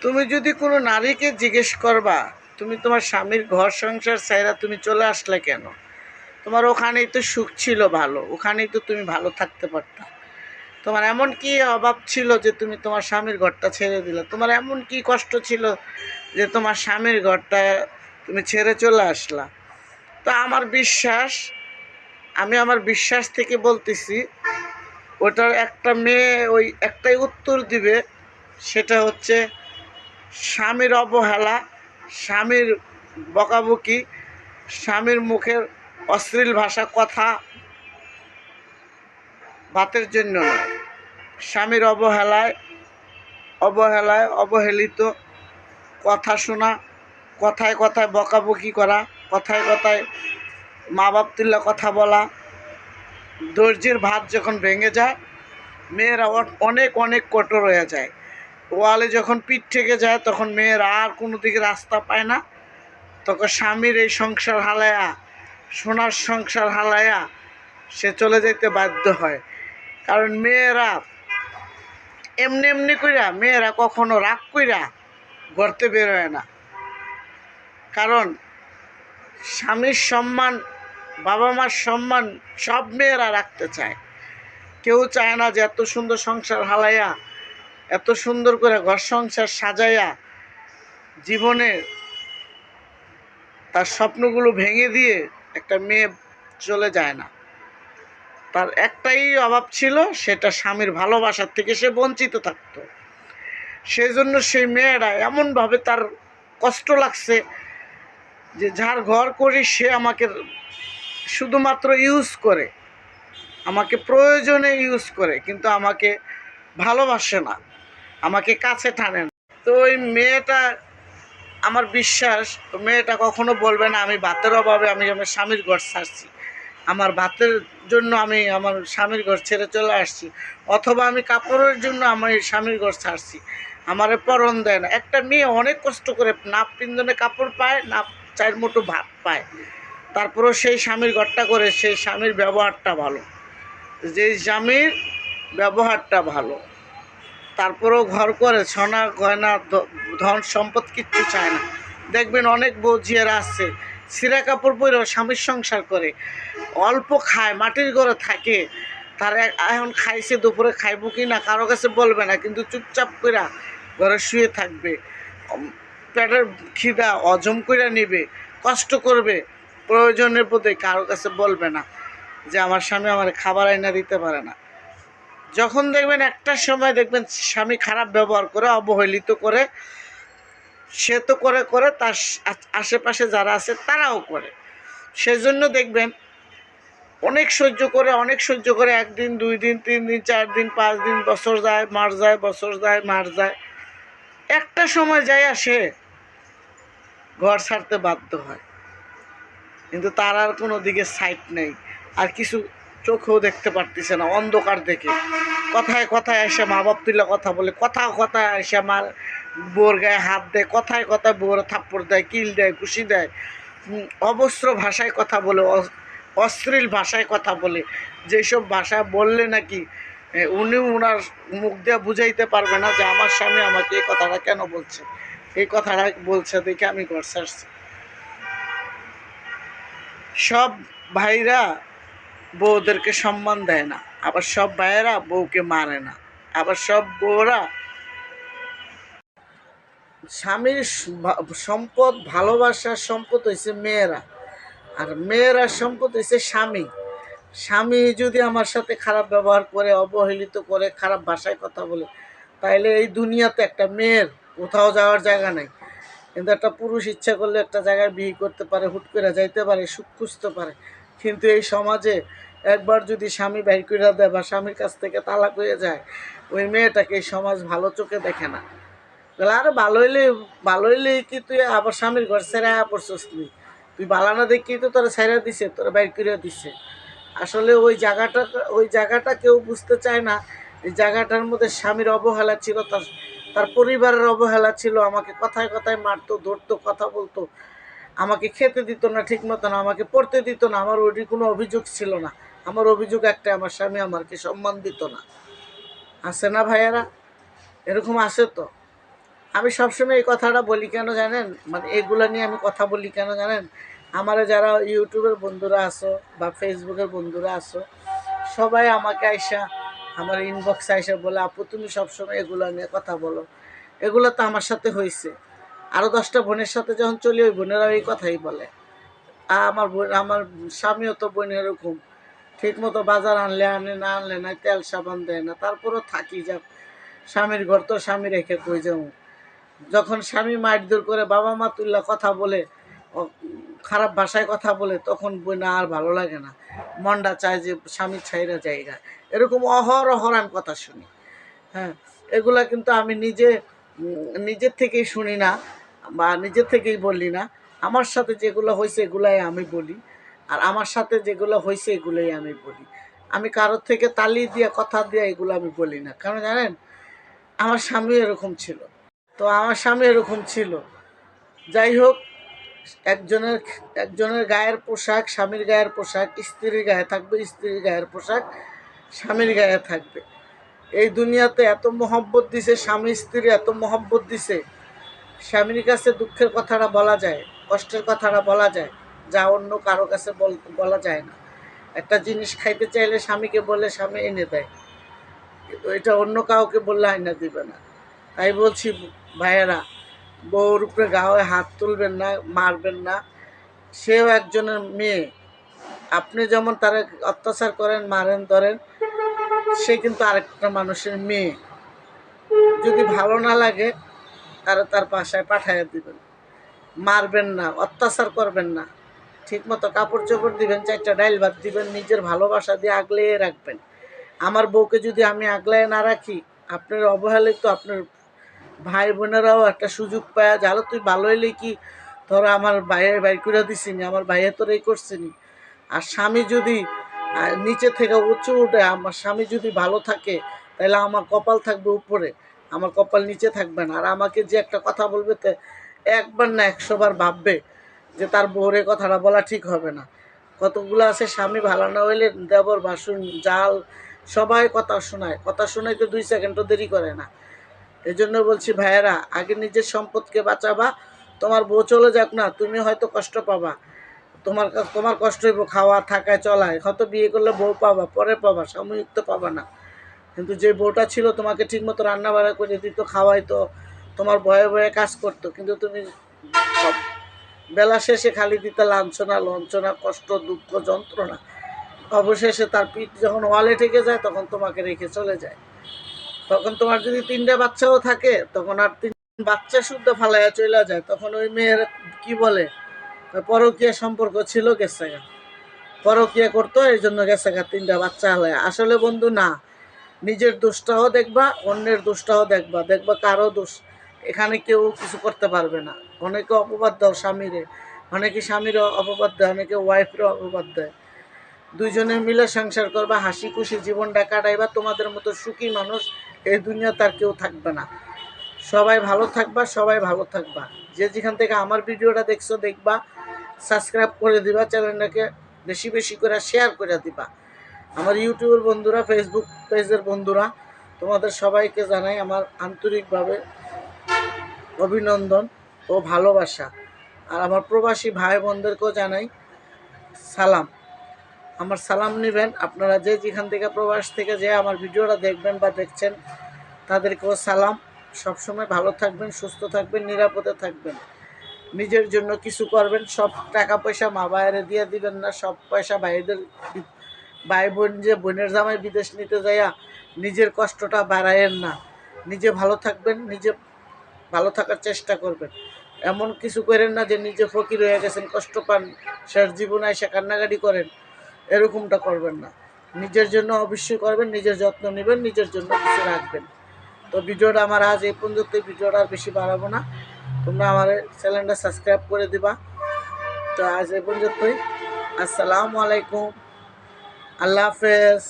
তুমি যদি কোনো নারীকে জিজ্ঞেস করবা তুমি তোমার স্বামীর ঘর সংসার ছাইরা তুমি চলে আসলে কেন, তোমার ওখানেই তো সুখ ছিল, ভালো, ওখানেই তো তুমি ভালো থাকতে পারতা। তোমার এমন কি অভাব ছিল যে তুমি তোমার স্বামীর ঘরটা ছেড়ে দিলে? তোমার এমন কি কষ্ট ছিল যে তোমার স্বামীর ঘরটা তুমি ছেড়ে চলে আসলা? তো আমার বিশ্বাস, আমি আমার বিশ্বাস থেকে বলতেছি, ওটার একটা মেয়ে ওই একটাই উত্তর দিবে, সেটা হচ্ছে স্বামীর অবহেলা, স্বামীর বকাবকি, স্বামীর মুখের অশ্লীল ভাষা কথা ভাতের জন্য নয়। স্বামীর অবহেলিত কথা শোনা, কথায় কথায় বকাবকি করা, কথায় কথায় মা বাপ তুল্লা কথা বলা, ধৈর্যের ভাত যখন ভেঙে যায়, মেয়েরা অনেক অনেক কঠোর হয়ে যায়। ওয়ালে যখন পিঠ থেকে যায় তখন মেয়েরা আর কোনো দিকে রাস্তা পায় না, তখন স্বামীর এই সংসার হালায়া, সোনার সংসার হালায়া সে চলে যেতে বাধ্য হয়। কারণ মেয়েরা এমনি এমনি কইরা, মেয়েরা কখনো রাগ কইরা গড়তে বেরোয় না। কারণ স্বামীর সম্মান, বাবা মার সম্মান সব মেয়েরা রাখতে চায়। কেউ চায় না যে এত সুন্দর সংসার হালাইয়া, এত সুন্দর করে ঘর সংসার সাজাইয়া জীবনে তার স্বপ্নগুলো ভেঙে দিয়ে একটা মেয়ে চলে যায় না। তার একটাই অভাব ছিল, সেটা স্বামীর ভালোবাসার থেকে সে বঞ্চিত থাকতো। সেই জন্য সেই মেয়েরা এমনভাবে তার কষ্ট লাগছে যে যার ঘর করি সে আমাকে শুধুমাত্র ইউজ করে, আমাকে প্রয়োজনে ইউজ করে, কিন্তু আমাকে ভালোবাসে না, আমাকে কাছে টানে না। তো ওই মেয়েটা, আমার বিশ্বাস মেয়েটা কখনো বলবে না আমি ভাতের অভাবে আমি আমার স্বামীর ঘর ছাড়ছি, আমার ভাতের জন্য আমি আমার স্বামীর ঘর ছেড়ে চলে আসছি, অথবা আমি কাপড়ের জন্য আমার স্বামীর ঘর ছাড়ছি, আমারে পরন দেয় না। একটা মেয়ে অনেক কষ্ট করে না পিন্ধনে কাপড় পায়, না চার মুঠো ভাত পায়, তারপরেও সেই স্বামীর ঘরটা করে, সেই স্বামীর ব্যবহারটা ভালো, যেই স্বামীর ব্যবহারটা ভালো, তারপরেও ঘর করে, সোনা গয়না ধন সম্পদ কিচ্ছু চায় না। দেখবেন অনেক বউজিয়ারা আছে ছিঁড়া কাপড় পরেও স্বামীর সংসার করে, অল্প খায়, মাটির ঘরে থাকে, তার এখন খাইছে, দুপুরে খাইব কি না কারো কাছে বলবে না, কিন্তু চুপচাপ করে ঘরে শুয়ে থাকবে, পেটের খিদা হজম করে নিবে, কষ্ট করবে, প্রয়োজনের প্রতি কারো কাছে বলবে না যে আমার স্বামী আমার খাবার আইনা দিতে পারে না। যখন দেখবেন একটা সময় দেখবেন স্বামী খারাপ ব্যবহার করে, অবহেলিত করে, সে তো করে করে, তার আশেপাশে যারা আছে তারাও করে। সেজন্য দেখবেন অনেক সহ্য করে, একদিন, 2 দিন, 3 দিন, 4 দিন, 5 দিন, বছর যায়, মাস যায়, বছর যায়, মাস যায়, একটা সময় যায় আসে ঘর ছাড়তে বাধ্য হয়। কিন্তু তার আর কোনো দিকে সাইট নেই, আর কিছু চোখেও দেখতে পারতেছে না, অন্ধকার দেখে কথায় কথায় এসে মা বাপ তুলে কথা বলে, কথায় এসে আমার বউর গায়ে হাত দেয়, কথায় কথায় বউর থাপ্পড় দেয়, কিল দেয়, ঘুষি দেয়, অবস্ত্র ভাষায় কথা বলে, অশ্লীল ভাষায় কথা বলে, যেসব ভাষা বললে নাকি উনি ওনার মুখ দিয়ে বুঝাইতে পারবে না যে আমার স্বামী আমাকে এই কথাটা কেন বলছে, এই কথাটা বলছে দেখে আমি ঘর ছাড়ছি। সব ভাইরা বউদেরকে সম্মান দেয় না, আবার সব ভাইয়েরা বউকে মারে না, আবার সব বউরা স্বামীর সম্পদ, ভালোবাসার সম্পদ হয়েছে মেয়েরা, আর মেয়েরার সম্পদ হয়েছে স্বামী। স্বামী যদি আমার সাথে খারাপ ব্যবহার করে, অবহেলিত করে, খারাপ ভাষায় কথা বলে, তাইলে এই দুনিয়াতে একটা মেয়ের কোথাও যাওয়ার জায়গা নেই। কিন্তু একটা পুরুষ ইচ্ছা করলে একটা জায়গায় বিয়ে করতে পারে, হুট করে যাইতে পারে, সুখ খুঁজতে পারে। কিন্তু এই সমাজে একবার যদি স্বামী বাইর করে দেয় বা স্বামীর কাছ থেকে তালাক হয়ে যায়, ওই মেয়েটাকে এই সমাজ ভালো চোখে দেখে না। তাহলে আরো ভালো হইলে কি তুই আবার স্বামীর ঘর ছেড়ে পড়ছস? তুই বালানা দেখি তো তোরা ছেড়ে দিছে, তোরা বাইর করে দিছে। আসলে ওই জায়গাটা কেউ বুঝতে চায় না। এই জায়গাটার মধ্যে স্বামীর অবহেলা ছিল, তার পরিবারের অবহেলা ছিল, আমাকে কথায় কথায় মারতো, ধরতো, কথা বলতো, আমাকে খেতে দিত না ঠিক মতন, আমাকে পড়তে দিত না। আমার ওইটি কোনো অভিযোগ ছিল না, আমার অভিযোগ একটা, আমার স্বামী আমাকে সম্মান দিত না। আছে না ভাইয়ারা? এরকম আছে তো। আমি সবসময় এই কথাটা বলি কেন জানেন, মানে এগুলো নিয়ে আমি কথা বলি কেন জানেন, আমার যারা ইউটিউবের বন্ধুরা আছো বা ফেসবুকের বন্ধুরা আছো, সবাই আমাকে আইসা আমার ইনবক্সে আইসা বলে, আপু তুমি সবসময় এগুলো নিয়ে কথা বলো। এগুলো তো আমার সাথে হয়েছে, আরও 10টা বোনের সাথে যখন চলি ওই বোনেরাও এই কথাই বলে। আমার বোন, আমার স্বামীও তো বোন এরকম, ঠিক মতো বাজার আনলে আনে, না আনলে না, তেল সাবান দেয় না, তারপরও থাকি যা, স্বামীর ঘর তো স্বামী রেখে কই যাবো। যখন স্বামী মারধর করে, বাবা মা তুল্লা কথা বলে, খারাপ ভাষায় কথা বলে, তখন বোন আর ভালো লাগে না, মনটা চায় যে স্বামী ছাইরা জায়গা। এরকম অহরহ আমি কথা শুনি। হ্যাঁ, এগুলা কিন্তু আমি নিজের থেকেই শুনি না বা নিজের থেকেই বলি না। আমার সাথে যেগুলো হয়েছে এগুলাই আমি বলি, আর আমার সাথে যেগুলো হয়েছে এগুলোই আমি বলি। আমি কারোর থেকে তালি দিয়ে কথা দিয়ে এগুলো আমি বলি না, কারণ জানেন আমার স্বামী এরকম ছিল। তো আমার স্বামী এরকম ছিল, যাই হোক, একজনের একজনের গায়ের পোশাক স্বামীর গায়ের পোশাক স্ত্রীর গায়ে থাকবে, স্ত্রীর গায়ের পোশাক স্বামীর গায়ে থাকবে। এই দুনিয়াতে এত মহব্বত দিছে স্বামী স্ত্রী, এত মহব্বত দিছে, স্বামীর কাছে দুঃখের কথাটা বলা যায়, কষ্টের কথাটা বলা যায়, যা অন্য কারো কাছে বলা যায় না। একটা জিনিস খাইতে চাইলে স্বামীকে বলে স্বামী এনে দেয়, কিন্তু এটা অন্য কাউকে বললে আইনা দিবে না। তাই বলছি ভাইয়েরা, বউর উপরে গায়ে হাত তুলবেন না, মারবেন না। সেও একজনের মেয়ে, আপনি যেমন তারা অত্যাচার করেন, মারেন, ধরেন, সে কিন্তু আরেকটা মানুষের মেয়ে। যদি ভালো না লাগে তারা তার বাসায় পাঠাইয়া দিবেন, মারবেন না, অত্যাচার করবেন না, ঠিক মতো কাপড় চোপড় দিবেন, 4টা ডাইল ভাত দিবেন, নিজের ভালোবাসা দিয়ে আগলিয়ে রাখবেন। আমার বউকে যদি আমি আগলায় না রাখি, আপনার অবহেলিত আপনার ভাই বোনেরাও একটা সুযোগ পায়, যাহলে তুই ভালো হইলে কি ধরো আমার ভাইয়ের বাইর করে দিছিনি, আমার ভাইয়ে তোর এই করছিনি। আর স্বামী যদি নিচে থেকে উঁচু উঠে, আমার স্বামী যদি ভালো থাকে, তাহলে আমার কপাল থাকবে উপরে, আমার কপাল নিচে থাকবে না। আর আমাকে যে একটা কথা বলবে, তো একবার না 100 বার ভাববে যে তার বউরে কথাটা বলা ঠিক হবে না। কতগুলো আছে স্বামী ভালো না হইলে দেবর বাসুন জাল সবাই কথা শোনায়, কথা শোনাইতে 2 সেকেন্ডও দেরি করে না। এই জন্য বলছি ভাইয়েরা, আগে নিজের সম্পদকে বাঁচাবা। তোমার বউ চলে যাক না, তুমি হয়তো কষ্ট পাবা, তোমার কষ্ট হইব খাওয়া থাকায় চলায়, হয়তো বিয়ে করলে বউ পাবা, পরে পাবা, সাময়িক তো পাবা না। কিন্তু যে বউটা ছিল তোমাকে ঠিকমতো রান্না বাড়া করে দিত, খাওয়াইতো, তোমার ভয়ে ভয়ে কাজ করতো, কিন্তু তুমি সব বেলা শেষে খালি দিতে লাঞ্ছনা লঞ্চনা, কষ্ট দুঃখ যন্ত্রণা, অবশেষে তার পিঠ যখন ওয়ালে ঠেকে যায় তখন তোমাকে রেখে চলে যায়। তখন তোমার যদি 3টা বাচ্চাও থাকে, তখন আর 3 বাচ্চা শুদ্ধ ফালাইয়া চলে যায়, তখন ওই মেয়ের কি বলে, পরকীয়া সম্পর্ক ছিল, গেছে গা, পরকীয়া করতো, এই জন্য গেছে গা 3টা বাচ্চা হালায়। আসলে বন্ধু না, নিজের দোষটাও দেখবা, অন্যের দোষটাও দেখবা, দেখবা কারো দোষ এখানে কেউ কিছু করতে পারবে না। অনেকে অপবাদ দাও স্বামীরে, অনেকে স্বামীরও অপবাদ দেয়, অনেকে ওয়াইফেরও অপবাদ দেয়। দুইজনে মিলে সংসার করবা, হাসি খুশি জীবনটা কাটাইবা, তোমাদের মতো সুখী মানুষ এই দুনিয়াতে আর কেউ থাকবে না। সবাই ভালো থাকবা, সবাই ভালো থাকবা। যে যেখান থেকে আমার ভিডিওটা দেখছো দেখবা, সাবস্ক্রাইব করে দিবা, চ্যানেলটাকে বেশি বেশি করে শেয়ার করে দিবা। আমার ইউটিউবের বন্ধুরা, ফেসবুক পেজের বন্ধুরা, তোমাদের সবাইকে জানাই আমার আন্তরিকভাবে অভিনন্দন ও ভালোবাসা। আর আমার প্রবাসী ভাই বোনদেরকেও জানাই সালাম। আমার সালাম নেবেন আপনারা, যে যেখান থেকে প্রবাস থেকে যে আমার ভিডিওটা দেখবেন বা দেখছেন, তাদেরকেও সালাম। সবসময় ভালো থাকবেন, সুস্থ থাকবেন, নিরাপদে থাকবেন, নিজের জন্য কিছু করবেন। সব টাকা পয়সা মা বাইরে দিয়ে দিবেন না, সব পয়সা ভাইদের, ভাই বোন যে বোনের জামাই বিদেশ নিতে যাইয়া নিজের কষ্টটা বাড়ায়েন না। নিজে ভালো থাকবেন, নিজে ভালো থাকার চেষ্টা করবেন। এমন কিছু করেন না যে নিজে ফকির হয়ে গেছেন, কষ্ট পান, শেষ জীবনে এসে কান্নাকাটি করেন, এরকমটা করবেন না। নিজের জন্য অবশ্যই করবেন, নিজের যত্ন নেবেন, নিজের জন্য কিছু রাখবেন। তো ভিডিওটা আমার আজ এই পর্যন্ত, ভিডিওটা আর বেশি বাড়াবো না, তোমরা আমার চ্যানেলটা সাবস্ক্রাইব করে দিবা। তো আজ এই পর্যন্তই, আসসালামু আলাইকুম, আল্লাহ হাফেজ।